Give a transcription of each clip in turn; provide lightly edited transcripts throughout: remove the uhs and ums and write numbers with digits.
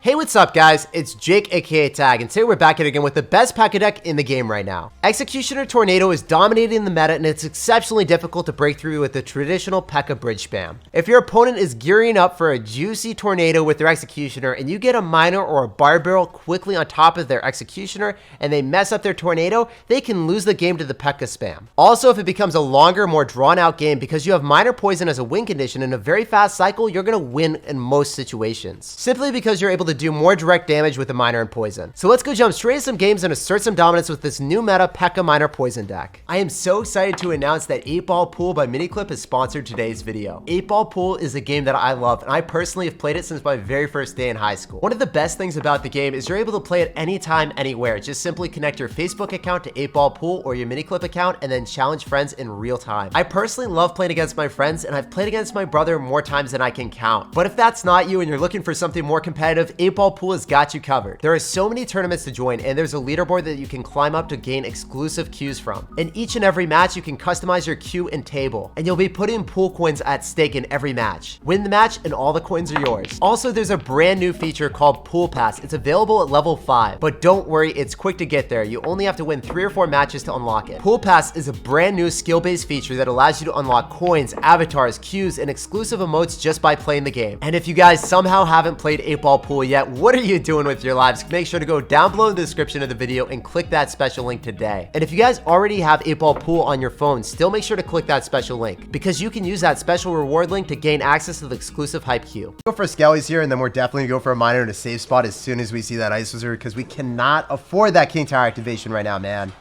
Hey, what's up guys? It's Jake aka Tag, and today we're back at it again with the best Pekka deck in the game right now. Executioner Tornado is dominating the meta, and it's exceptionally difficult to break through with the traditional Pekka bridge spam. If your opponent is gearing up for a juicy Tornado with their Executioner and you get a Miner or a Bar Barrel quickly on top of their Executioner and they mess up their Tornado, they can lose the game to the Pekka spam. Also, if it becomes a longer, more drawn out game because you have Miner Poison as a win condition in a very fast cycle, you're going to win in most situations, simply because you're able to do more direct damage with the Miner and Poison. So let's go jump straight into some games and assert some dominance with this new meta Pekka Miner Poison deck. I am so excited to announce that 8-Ball Pool by Miniclip has sponsored today's video. 8-Ball Pool is a game that I love, and I personally have played it since my very first day in high school. One of the best things about the game is you're able to play it anytime, anywhere. Just simply connect your Facebook account to 8-Ball Pool or your Miniclip account and then challenge friends in real time. I personally love playing against my friends, and I've played against my brother more times than I can count. But if that's not you and you're looking for something more competitive, 8-Ball Pool has got you covered. There are so many tournaments to join, and there's a leaderboard that you can climb up to gain exclusive queues from. In each and every match, you can customize your queue and table, and you'll be putting pool coins at stake in every match. Win the match and all the coins are yours. Also, there's a brand new feature called Pool Pass. It's available at level 5, but don't worry, it's quick to get there. You only have to win 3 or 4 matches to unlock it. Pool Pass is a brand new skill-based feature that allows you to unlock coins, avatars, queues, and exclusive emotes just by playing the game. And if you guys somehow haven't played 8-Ball Pool yet, what are you doing with your lives? Make sure to go down below in the description of the video and click that special link today. And if you guys already have 8-Ball Pool on your phone, still make sure to click that special link, because you can use that special reward link to gain access to the exclusive hype queue. Go for Skellies here, and then we're definitely gonna go for a Miner in a safe spot as soon as we see that Ice Wizard, because we cannot afford that King Tower activation right now, man.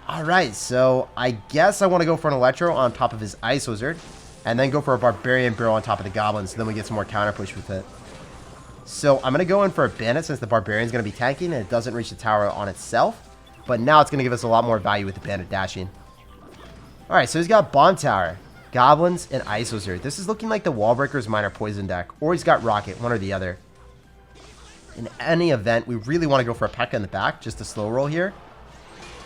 All right, so I guess I want to go for an Electro on top of his Ice Wizard, and then go for a Barbarian Barrel on top of the Goblins, so then we get some more counter push with it. So I'm going to go in for a Bandit since the Barbarian's going to be tanking and it doesn't reach the tower on itself. But now it's going to give us a lot more value with the Bandit dashing. Alright, so he's got Bomb Tower, Goblins, and Ice Wizard. This is looking like the Wall Breaker's Miner Poison deck. Or he's got Rocket, one or the other. In any event, we really want to go for a Pekka in the back, just a slow roll here.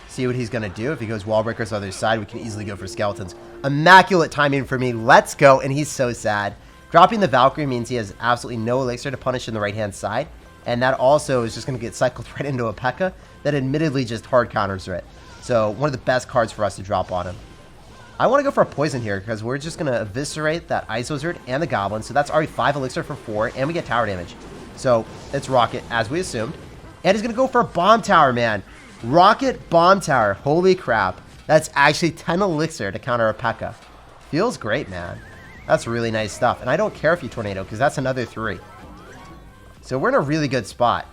See what he's going to do. If he goes Wall Breakers on the other side, we can easily go for Skeletons. Immaculate timing for me. Let's go. And he's so sad. Dropping the Valkyrie means he has absolutely no elixir to punish in the right-hand side, and that also is just going to get cycled right into a Pekka that admittedly just hard counters it. So one of the best cards for us to drop on him. I want to go for a Poison here because we're just going to eviscerate that Ice Wizard and the Goblin, so that's already 5 elixir for 4, and we get tower damage. So it's Rocket, as we assumed. And he's going to go for a Bomb Tower, man. Rocket Bomb Tower. Holy crap. That's actually 10 elixir to counter a Pekka. Feels great, man. That's really nice stuff. And I don't care if you Tornado, because that's another 3. So we're in a really good spot.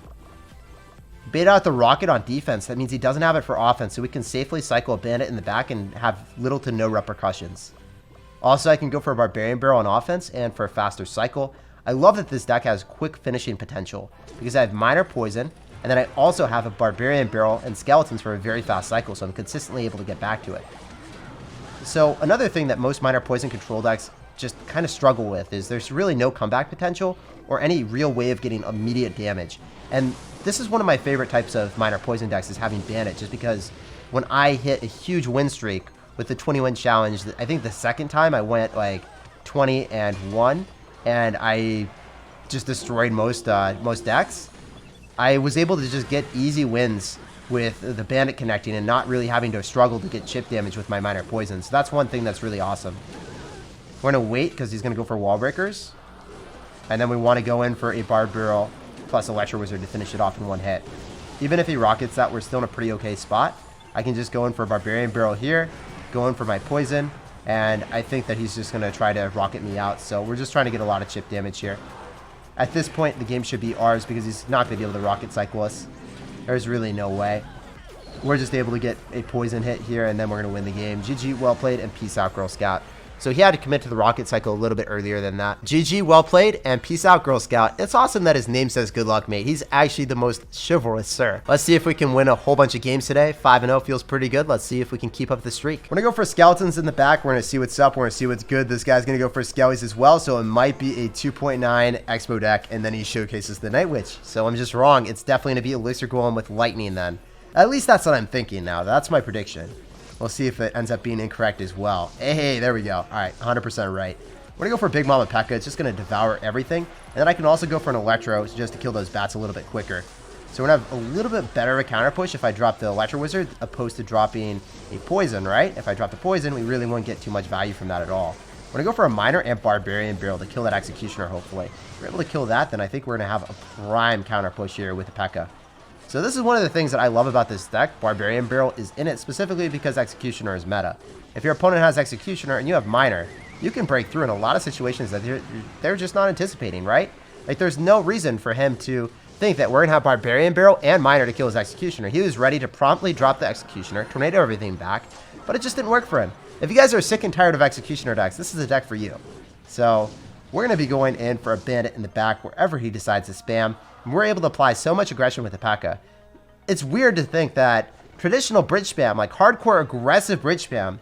Bait out the Rocket on defense. That means he doesn't have it for offense, so we can safely cycle a Bandit in the back and have little to no repercussions. Also, I can go for a Barbarian Barrel on offense and for a faster cycle. I love that this deck has quick finishing potential, because I have Miner Poison, and then I also have a Barbarian Barrel and Skeletons for a very fast cycle, so I'm consistently able to get back to it. So another thing that most Miner Poison control decks just kind of struggle with is there's really no comeback potential or any real way of getting immediate damage. And this is one of my favorite types of Miner Poison decks, is having Bandit, just because when I hit a huge win streak with the 20-win challenge, I think the second time I went like 20-1 and I just destroyed most decks, I was able to just get easy wins with the Bandit connecting and not really having to struggle to get chip damage with my Miner Poison. So that's one thing that's really awesome. We're going to wait because he's going to go for Wall Breakers. And then we want to go in for a Barb Barrel plus Electro Wizard to finish it off in one hit. Even if he rockets that, we're still in a pretty okay spot. I can just go in for a Barbarian Barrel here, go in for my Poison, and I think that he's just going to try to rocket me out. So we're just trying to get a lot of chip damage here. At this point, the game should be ours because he's not going to be able to rocket cycle us. There's really no way. We're just able to get a Poison hit here, and then we're going to win the game. GG, well played, and peace out, Girl Scout. So he had to commit to the rocket cycle a little bit earlier than that. GG, well played, and peace out, Girl Scout. It's awesome that his name says good luck, mate. He's actually the most chivalrous sir. Let's see if we can win a whole bunch of games today. 5-0 feels pretty good. Let's see if we can keep up the streak. We're going to go for Skeletons in the back. We're going to see what's up. We're going to see what's good. This guy's going to go for Skellies as well, so it might be a 2.9 Expo deck, and then he showcases the Night Witch. So I'm just wrong. It's definitely going to be Elixir Golem with Lightning then. At least that's what I'm thinking now. That's my prediction. We'll see if it ends up being incorrect as well. Hey, there we go. All right, 100% right. We're going to go for Big Mama Pekka. It's just going to devour everything. And then I can also go for an Electro just to kill those bats a little bit quicker. So we're going to have a little bit better of a counter push if I drop the Electro Wizard opposed to dropping a Poison, right? If I drop the Poison, we really won't get too much value from that at all. We're going to go for a Miner and Barbarian Barrel to kill that Executioner, hopefully. If we're able to kill that, then I think we're going to have a prime counter push here with the Pekka. So this is one of the things that I love about this deck. Barbarian Barrel is in it specifically because Executioner is meta. If your opponent has Executioner and you have Miner, you can break through in a lot of situations that they're just not anticipating, right? Like, there's no reason for him to think that we're going to have Barbarian Barrel and Miner to kill his Executioner. He was ready to promptly drop the Executioner, tornado everything back, but it just didn't work for him. If you guys are sick and tired of Executioner decks, this is a deck for you. So we're going to be going in for a Bandit in the back wherever he decides to spam. And we're able to apply so much aggression with the Pekka. It's weird to think that traditional bridge spam, like hardcore aggressive bridge spam,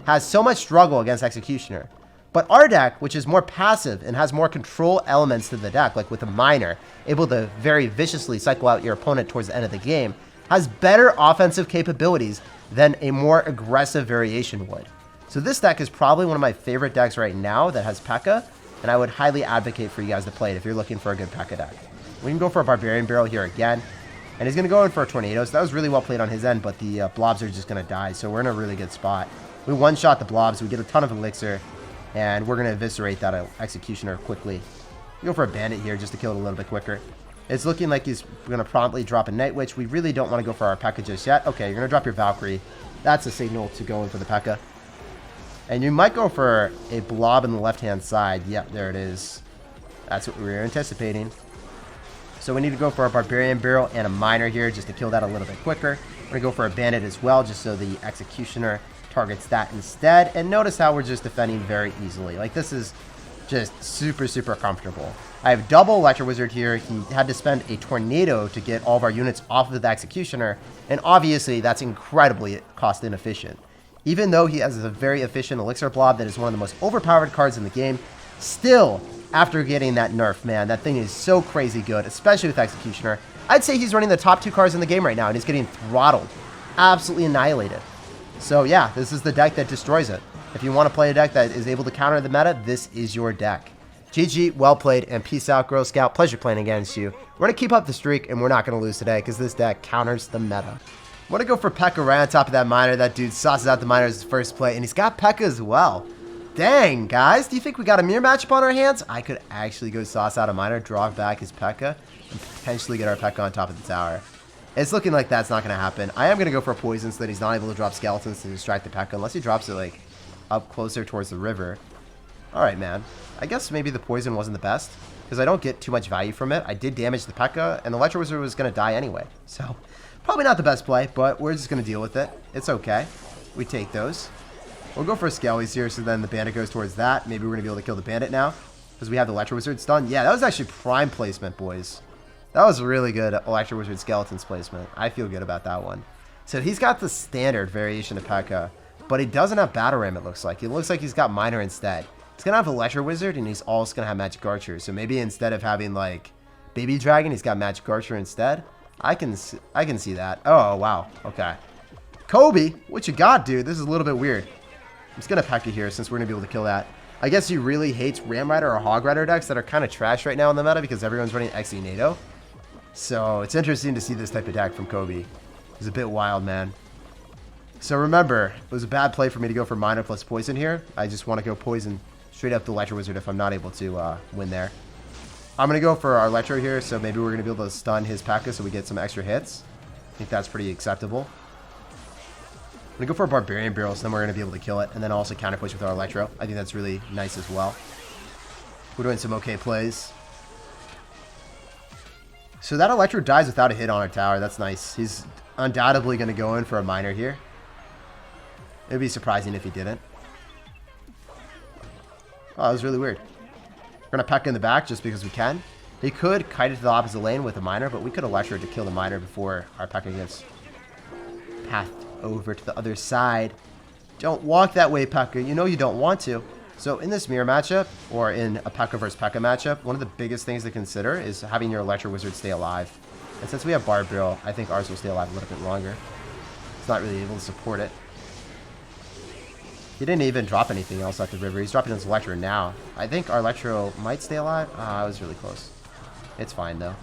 has so much struggle against Executioner. But our deck, which is more passive and has more control elements to the deck, like with a Miner, able to very viciously cycle out your opponent towards the end of the game, has better offensive capabilities than a more aggressive variation would. So this deck is probably one of my favorite decks right now that has Pekka, and I would highly advocate for you guys to play it if you're looking for a good Pekka deck. We can go for a Barbarian Barrel here again, and he's going to go in for a Tornado, so that was really well played on his end, but the Blobs are just going to die, so we're in a really good spot. We one-shot the Blobs, we get a ton of Elixir, and we're going to eviscerate that Executioner quickly. We go for a Bandit here just to kill it a little bit quicker. It's looking like he's going to promptly drop a Night Witch. We really don't want to go for our Pekka just yet. Okay, you're going to drop your Valkyrie. That's a signal to go in for the Pekka. And you might go for a Blob in the left-hand side. Yep, there it is. That's what we were anticipating. So we need to go for a Barbarian Barrel and a Miner here just to kill that a little bit quicker. We're going to go for a Bandit as well just so the Executioner targets that instead. And notice how we're just defending very easily. Like, this is just super, super comfortable. I have double Electro Wizard here. He had to spend a Tornado to get all of our units off of the Executioner. And obviously, that's incredibly cost inefficient. Even though he has a very efficient Elixir Blob that is one of the most overpowered cards in the game, still, after getting that nerf, man, that thing is so crazy good, especially with Executioner. I'd say he's running the top 2 cards in the game right now, and he's getting throttled. Absolutely annihilated. So yeah, this is the deck that destroys it. If you want to play a deck that is able to counter the meta, this is your deck. GG, well played, and peace out, Girl Scout. Pleasure playing against you. We're going to keep up the streak, and we're not going to lose today, because this deck counters the meta. I'm going to go for Pekka right on top of that Miner. That dude sauces out the Miner as his first play, and he's got Pekka as well. Dang, guys, do you think we got a mirror matchup on our hands? I could actually go sauce out a Miner, draw back his Pekka, and potentially get our Pekka on top of the tower. It's looking like that's not going to happen. I am going to go for a Poison so that he's not able to drop Skeletons to distract the Pekka, unless he drops it, like, up closer towards the river. Alright, man. I guess maybe the Poison wasn't the best, because I don't get too much value from it. I did damage the Pekka, and the Electro Wizard was going to die anyway. So, probably not the best play, but we're just going to deal with it. It's okay. We take those. We'll go for Skellies here, so then the Bandit goes towards that. Maybe we're going to be able to kill the Bandit now, because we have the Electro Wizard stunned. Yeah, that was actually prime placement, boys. That was really good Electro Wizard Skeletons placement. I feel good about that one. So he's got the standard variation of Pekka, but he doesn't have Battle Ram, it looks like. It looks like he's got Miner instead. He's going to have Electro Wizard, and he's also going to have Magic Archer. So maybe instead of having, like, Baby Dragon, he's got Magic Archer instead. I can see that. Oh, wow. Okay. Kobe, what you got, dude? This is a little bit weird. I'm just going to Pekka here since we're going to be able to kill that. I guess he really hates Ram Rider or Hog Rider decks that are kind of trash right now in the meta because everyone's running Exenado. So it's interesting to see this type of deck from Kobe. It's a bit wild, man. So remember, it was a bad play for me to go for Miner plus Poison here. I just want to go Poison straight up the Electro Wizard if I'm not able to win there. I'm going to go for our Electro here, so maybe we're going to be able to stun his Pekka so we get some extra hits. I think that's pretty acceptable. I'm going to go for a Barbarian Barrel, so then we're going to be able to kill it, and then also counter push with our Electro. I think that's really nice as well. We're doing some okay plays. So that Electro dies without a hit on our tower. That's nice. He's undoubtedly going to go in for a Miner here. It would be surprising if he didn't. Oh, that was really weird. We're going to Pekka in the back just because we can. He could kite it to the opposite lane with a Miner, but we could Electro to kill the Miner before our Pekka gets pathed over to the other side. Don't walk that way, Pekka. You know you don't want to. So in this mirror matchup, or in a Pekka versus Pekka matchup, one of the biggest things to consider is having your Electro Wizard stay alive. And since we have Barb Barrel, I think ours will stay alive a little bit longer. It's not really able to support it. He didn't even drop anything else at the river. He's dropping his Electro now. I think our Electro might stay alive. I was really close. It's fine, though.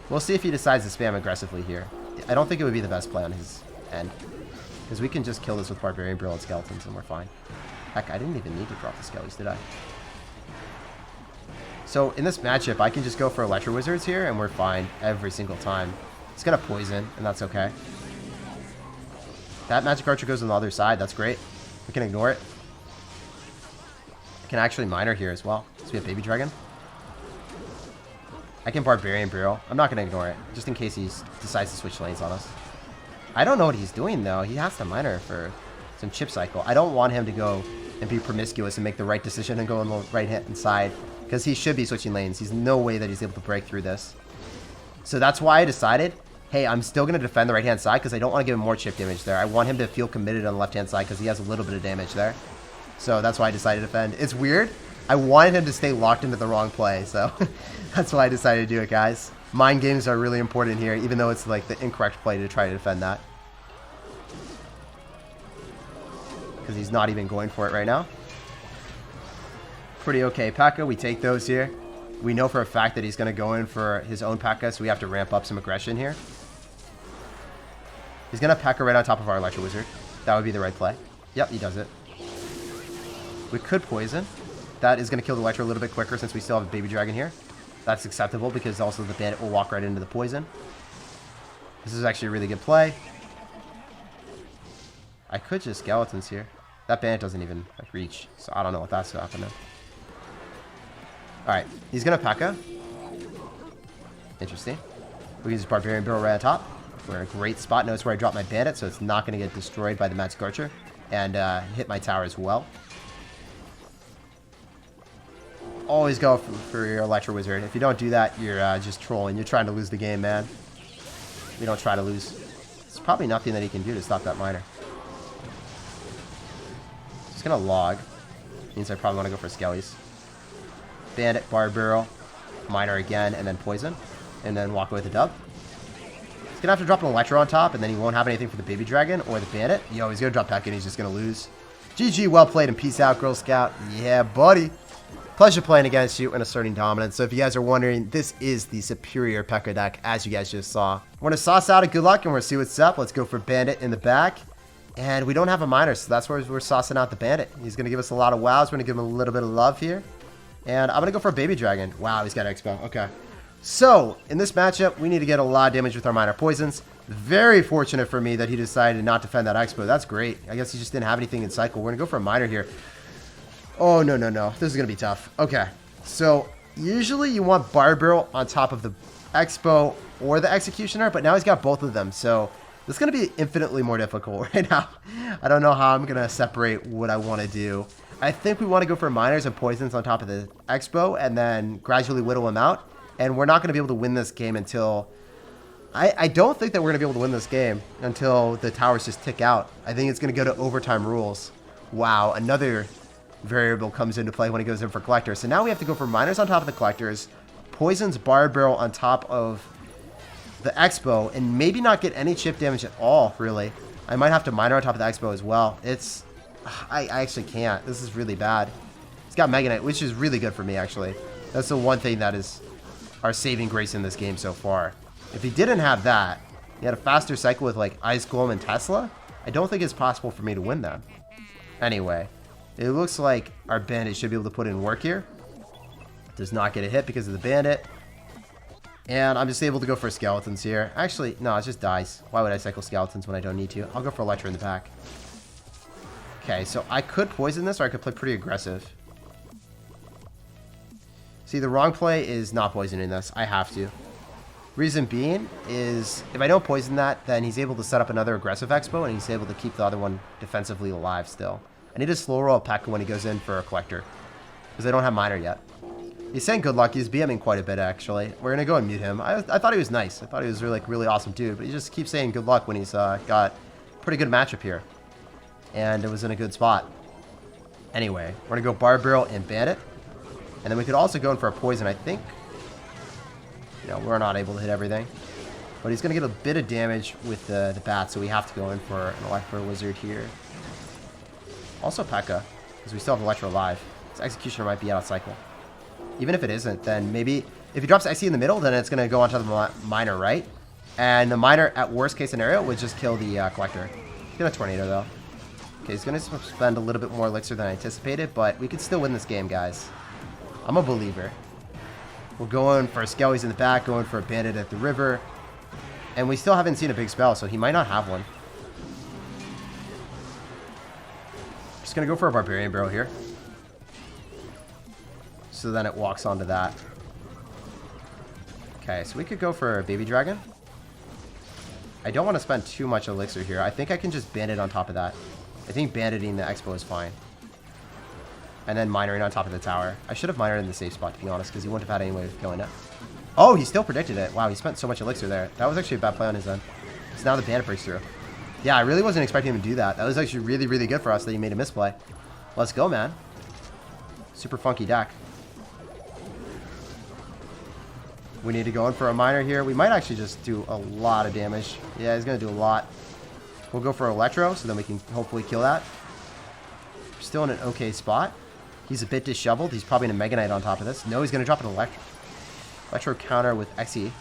We'll see if he decides to spam aggressively here. I don't think it would be the best play on his end. Because we can just kill this with Barbarian Barrel and Skeletons, and we're fine. Heck, I didn't even need to drop the Skellies, did I? So, in this matchup, I can just go for Electro Wizards here, and we're fine every single time. It's going to poison, and that's okay. That Magic Archer goes on the other side. That's great. We can ignore it. I can actually Miner here as well. So we have Baby Dragon. I can Barbarian Barrel. I'm not going to ignore it, just in case he decides to switch lanes on us. I don't know what he's doing, though. He has to Miner for some chip cycle. I don't want him to go and be promiscuous and make the right decision and go on the right-hand side, because he should be switching lanes. There's no way that he's able to break through this. So that's why I decided, hey, I'm still going to defend the right-hand side because I don't want to give him more chip damage there. I want him to feel committed on the left-hand side because he has a little bit of damage there. So that's why I decided to defend. It's weird. I wanted him to stay locked into the wrong play, so that's why I decided to do it, guys. Mind games are really important here, even though it's like the incorrect play to try to defend that. Because he's not even going for it right now. Pretty okay Pekka. We take those here. We know for a fact that he's going to go in for his own Pekka, so we have to ramp up some aggression here. He's going to Pekka right on top of our Electro Wizard. That would be the right play. Yep, he does it. We could poison. That is going to kill the Electro a little bit quicker since we still have a Baby Dragon here. That's acceptable because also the Bandit will walk right into the poison. This is actually a really good play. I could just Skeletons here. That Bandit doesn't even like reach, so I don't know what that's happening. Alright, he's going to Pekka. Interesting. We can just Barbarian Barrel right on top. We're in a great spot. Notice where I dropped my Bandit, so it's not going to get destroyed by the Magic Archer. And hit my tower as well. Always go for your Electro Wizard. If you don't do that, you're just trolling. You're trying to lose the game, man. We don't try to lose. There's probably nothing that he can do to stop that Miner. Just going to log. Means I probably want to go for Skellies. Bandit, Barb Barrel, Miner again, and then Poison. And then walk away with the dub. He's going to have to drop an Electro on top, and then he won't have anything for the Baby Dragon or the Bandit. Yo, he's going to drop Pekka, and he's just going to lose. GG, well played, and peace out, Girl Scout. Yeah, buddy. Pleasure playing against you and asserting dominance. So if you guys are wondering, this is the superior Pekka deck, as you guys just saw. We're going to sauce out a good luck, and we're going to see what's up. Let's go for Bandit in the back. And we don't have a Miner, so that's where we're saucing out the Bandit. He's going to give us a lot of wows. We're going to give him a little bit of love here. And I'm going to go for a Baby Dragon. Wow, he's got Expo. Okay. So, in this matchup, we need to get a lot of damage with our Miner Poisons. Very fortunate for me that he decided not to defend that Expo. That's great. I guess he just didn't have anything in cycle. We're going to go for a Miner here. Oh, no, no, no. This is going to be tough. Okay. So, usually you want Barb Barrel on top of the Expo or the Executioner, but now he's got both of them. So, this is going to be infinitely more difficult right now. I don't know how I'm going to separate what I want to do. I think we want to go for Miners and Poisons on top of the Expo and then gradually whittle him out. And we're not going to be able to win this game until... I don't think that we're going to be able to win this game until the towers just tick out. I think it's going to go to overtime rules. Wow, another variable comes into play when he goes in for Collectors. So now we have to go for Miners on top of the Collectors, Poisons, Barb Barrel on top of the Expo, and maybe not get any chip damage at all, really. I might have to Miner on top of the Expo as well. It's... I actually can't. This is really bad. He's got Mega Knight, which is really good for me, actually. That's the one thing that is our saving grace in this game so far. If he didn't have that, he had a faster cycle with, like, Ice Golem and Tesla, I don't think it's possible for me to win that. Anyway, it looks like our Bandit should be able to put in work here. Does not get a hit because of the Bandit. And I'm just able to go for Skeletons here. Actually, no, it's just dice. Why would I cycle Skeletons when I don't need to? I'll go for Electro in the back. Okay, so I could poison this, or I could play pretty aggressive. See, the wrong play is not poisoning this. I have to. Reason being is, if I don't poison that, then he's able to set up another aggressive Expo, and he's able to keep the other one defensively alive still. I need to slow roll Pekka when he goes in for a Collector, because I don't have Miner yet. He's saying good luck. He's BMing quite a bit, actually. We're going to go and mute him. I thought he was nice. I thought he was really awesome dude, but he just keeps saying good luck when he's got pretty good matchup here. And it was in a good spot. Anyway, we're going to go Barb Barrel and Bandit. And then we could also go in for a Poison, I think. No, we're not able to hit everything. But he's going to get a bit of damage with the bat, so we have to go in for an Electro Wizard here. Also Pekka, because we still have Electro alive. His Executioner might be out of cycle. Even if it isn't, then maybe if he drops IC in the middle, then it's going to go onto the Miner, right? And the Miner, at worst case scenario, would just kill the Collector. He's going to Tornado, though. Okay, he's going to spend a little bit more Elixir than I anticipated, but we could still win this game, guys. I'm a believer. We're going for Skellies in the back, going for a Bandit at the river. And we still haven't seen a big spell, so he might not have one. Just going to go for a Barbarian Barrel here. So then it walks onto that. Okay, so we could go for a Baby Dragon. I don't want to spend too much Elixir here. I think I can just Bandit on top of that. I think Banditing the Expo is fine. And then Minoring on top of the tower. I should have Minored in the safe spot, to be honest, because he wouldn't have had any way of killing it. Oh, he still predicted it. Wow, he spent so much Elixir there. That was actually a bad play on his end. So now the Bandit breaks through. Yeah, I really wasn't expecting him to do that. That was actually really, really good for us that he made a misplay. Let's go, man. Super funky deck. We need to go in for a Miner here. We might actually just do a lot of damage. Yeah, he's going to do a lot. We'll go for Electro, so then we can hopefully kill that. We're still in an okay spot. He's a bit disheveled. He's probably in a Mega Knight on top of this. No, he's going to drop an Electro counter with XE. We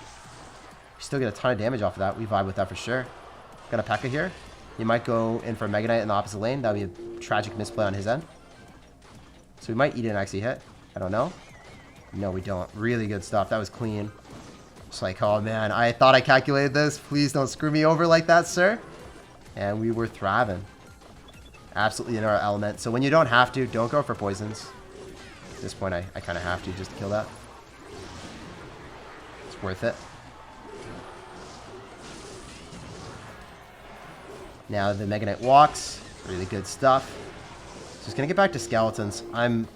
still get a ton of damage off of that. We vibe with that for sure. Got a Pekka here. He might go in for a Mega Knight in the opposite lane. That would be a tragic misplay on his end. So we might eat an XE hit. I don't know. No, we don't. Really good stuff. That was clean. It's like, oh man, I thought I calculated this. Please don't screw me over like that, sir. And we were thriving. Absolutely in our element. So when you don't have to, don't go for poisons. At this point, I kind of have to just to kill that. It's worth it. Now the Mega Knight walks. Really good stuff. So he's going to get back to Skeletons. I'm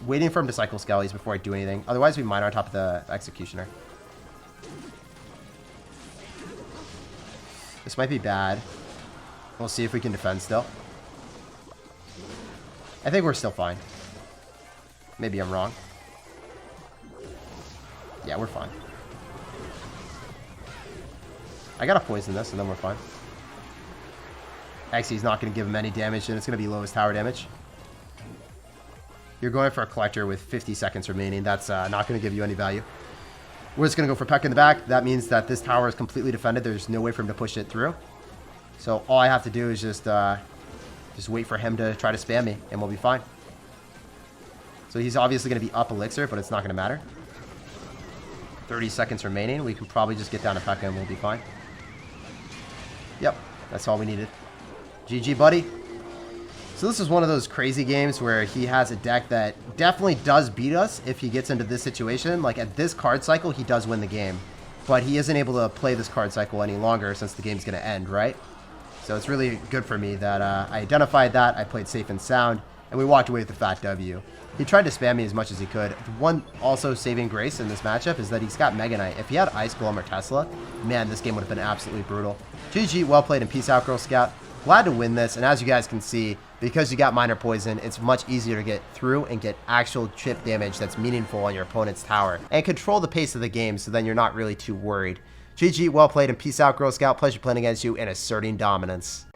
waiting for him to cycle Skellies before I do anything. Otherwise, we mine on top of the Executioner. This might be bad. We'll see if we can defend still. I think we're still fine. Maybe I'm wrong. Yeah, we're fine. I gotta poison this and then we're fine. Actually, he's not going to give him any damage, and it's going to be lowest tower damage. You're going for a Collector with 50 seconds remaining. That's not going to give you any value. We're just going to go for Pekka in the back. That means that this tower is completely defended. There's no way for him to push it through. So all I have to do is just wait for him to try to spam me, and we'll be fine. So he's obviously going to be up Elixir, but it's not going to matter. 30 seconds remaining. We can probably just get down to Pekka, and we'll be fine. Yep, that's all we needed. GG, buddy. So this is one of those crazy games where he has a deck that definitely does beat us if he gets into this situation. Like at this card cycle, he does win the game. But he isn't able to play this card cycle any longer since the game's going to end, right? So it's really good for me that I identified that, I played safe and sound, and we walked away with a fat W. He tried to spam me as much as he could. One also saving grace in this matchup is that he's got Mega Knight. If he had Ice Golem or Tesla, man, this game would have been absolutely brutal. GG, well played, and peace out, Girl Scout. Glad to win this, and as you guys can see, because you got Minor Poison, it's much easier to get through and get actual chip damage that's meaningful on your opponent's tower, and control the pace of the game so then you're not really too worried. GG, well played, and peace out, Girl Scout. Pleasure playing against you and asserting dominance.